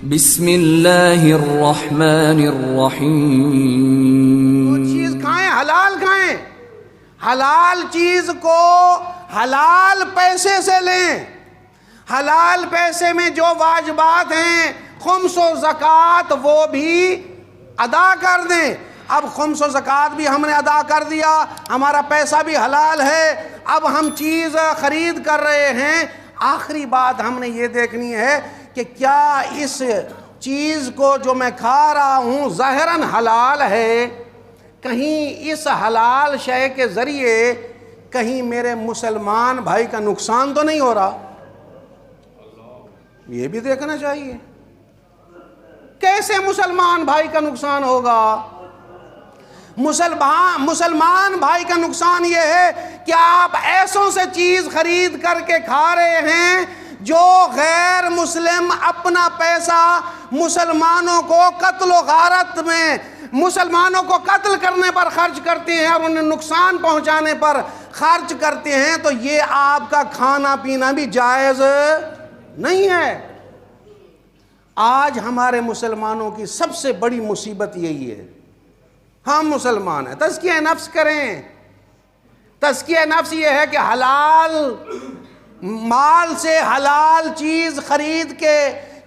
بسم اللہ الرحمن الرحیم۔ وہ چیز کھائیں، حلال کھائیں، حلال چیز کو حلال پیسے سے لیں، حلال پیسے میں جو واجبات ہیں خمس و زکوٰۃ وہ بھی ادا کر دیں۔ اب خمس و زکوٰۃ بھی ہم نے ادا کر دیا، ہمارا پیسہ بھی حلال ہے، اب ہم چیز خرید کر رہے ہیں۔ آخری بات ہم نے یہ دیکھنی ہے کہ کیا اس چیز کو جو میں کھا رہا ہوں ظاہراً حلال ہے، کہیں اس حلال شے کے ذریعے کہیں میرے مسلمان بھائی کا نقصان تو نہیں ہو رہا، یہ بھی دیکھنا چاہیے۔ کیسے مسلمان بھائی کا نقصان ہوگا؟ مسلمان بھائی کا نقصان یہ ہے کہ آپ ایسوں سے چیز خرید کر کے کھا رہے ہیں جو غیر مسلم اپنا پیسہ مسلمانوں کو قتل و غارت میں، مسلمانوں کو قتل کرنے پر خرچ کرتے ہیں اور انہیں نقصان پہنچانے پر خرچ کرتے ہیں، تو یہ آپ کا کھانا پینا بھی جائز نہیں ہے۔ آج ہمارے مسلمانوں کی سب سے بڑی مصیبت یہی ہے، ہم مسلمان ہیں، تزکیہ نفس کریں۔ تزکیہ نفس یہ ہے کہ حلال مال سے حلال چیز خرید کے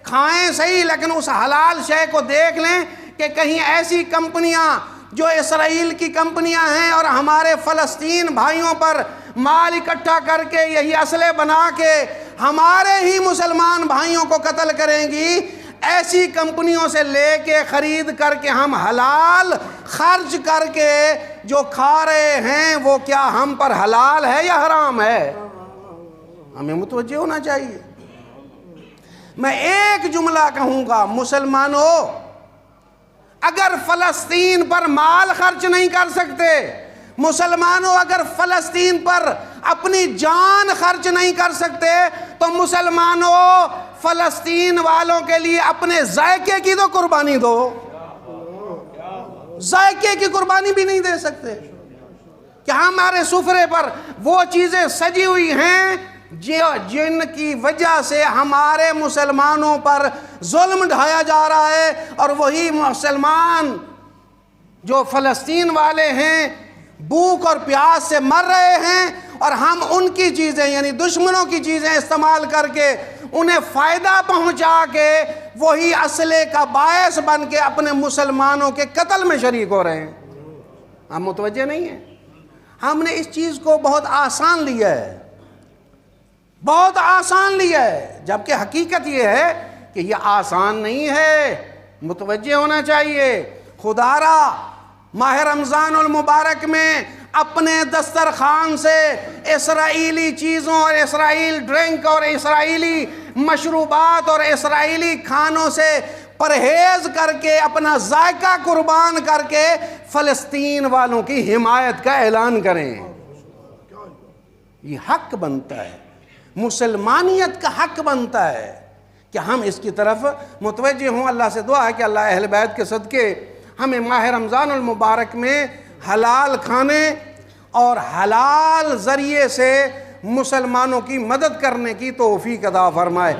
کھائیں صحیح، لیکن اس حلال شے کو دیکھ لیں کہ کہیں ایسی کمپنیاں جو اسرائیل کی کمپنیاں ہیں اور ہمارے فلسطین بھائیوں پر مال اکٹھا کر کے یہی اسلحے بنا کے ہمارے ہی مسلمان بھائیوں کو قتل کریں گی، ایسی کمپنیوں سے لے کے خرید کر کے ہم حلال خرچ کر کے جو کھا رہے ہیں وہ کیا ہم پر حلال ہے یا حرام ہے؟ ہمیں متوجہ ہونا چاہیے۔ میں ایک جملہ کہوں گا، مسلمانوں اگر فلسطین پر مال خرچ نہیں کر سکتے، مسلمانوں اگر فلسطین پر اپنی جان خرچ نہیں کر سکتے، تو مسلمانوں فلسطین والوں کے لیے اپنے ذائقے کی تو قربانی دو۔ ذائقے کی قربانی بھی نہیں دے سکتے کہ ہمارے سفرے پر وہ چیزیں سجی ہوئی ہیں جن کی وجہ سے ہمارے مسلمانوں پر ظلم ڈھایا جا رہا ہے، اور وہی مسلمان جو فلسطین والے ہیں بھوک اور پیاس سے مر رہے ہیں، اور ہم ان کی چیزیں یعنی دشمنوں کی چیزیں استعمال کر کے انہیں فائدہ پہنچا کے وہی اسلحے کا باعث بن کے اپنے مسلمانوں کے قتل میں شریک ہو رہے ہیں۔ ہم متوجہ نہیں ہیں۔ ہم نے اس چیز کو بہت آسان لیا ہے، بہت آسان لیا ہے، جبکہ حقیقت یہ ہے کہ یہ آسان نہیں ہے۔ متوجہ ہونا چاہیے۔ خدا را ماہ رمضان المبارک میں اپنے دسترخوان سے اسرائیلی چیزوں اور اسرائیل ڈرنک اور اسرائیلی مشروبات اور اسرائیلی کھانوں سے پرہیز کر کے اپنا ذائقہ قربان کر کے فلسطین والوں کی حمایت کا اعلان کریں۔ یہ حق بنتا ہے، مسلمانیت کا حق بنتا ہے کہ ہم اس کی طرف متوجہ ہوں۔ اللہ سے دعا ہے کہ اللہ اہل بیت کے صدقے ہمیں ماہ رمضان المبارک میں حلال کھانے اور حلال ذریعے سے مسلمانوں کی مدد کرنے کی توفیق عطا فرمائے۔